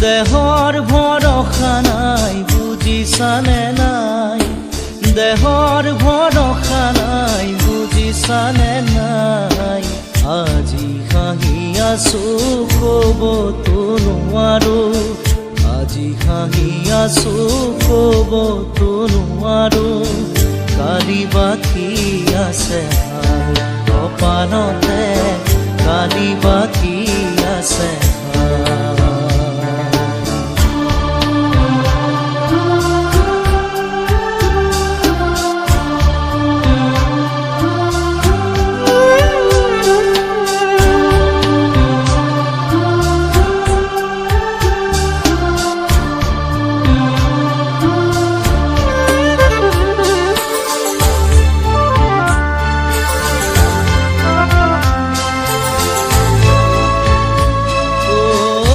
দেহৰ ভৰসা নাই বুজিছানে নাই, দেহৰ ভৰসা নাই বুজিছানে নাই। আজি হাঁহি আছো ক'বতো নোৱাৰো, আজি হাঁহি আছো ক'বতো নোৱাৰো। কালি বাকী আছে হাই কপালতে, কালি বাকী আছে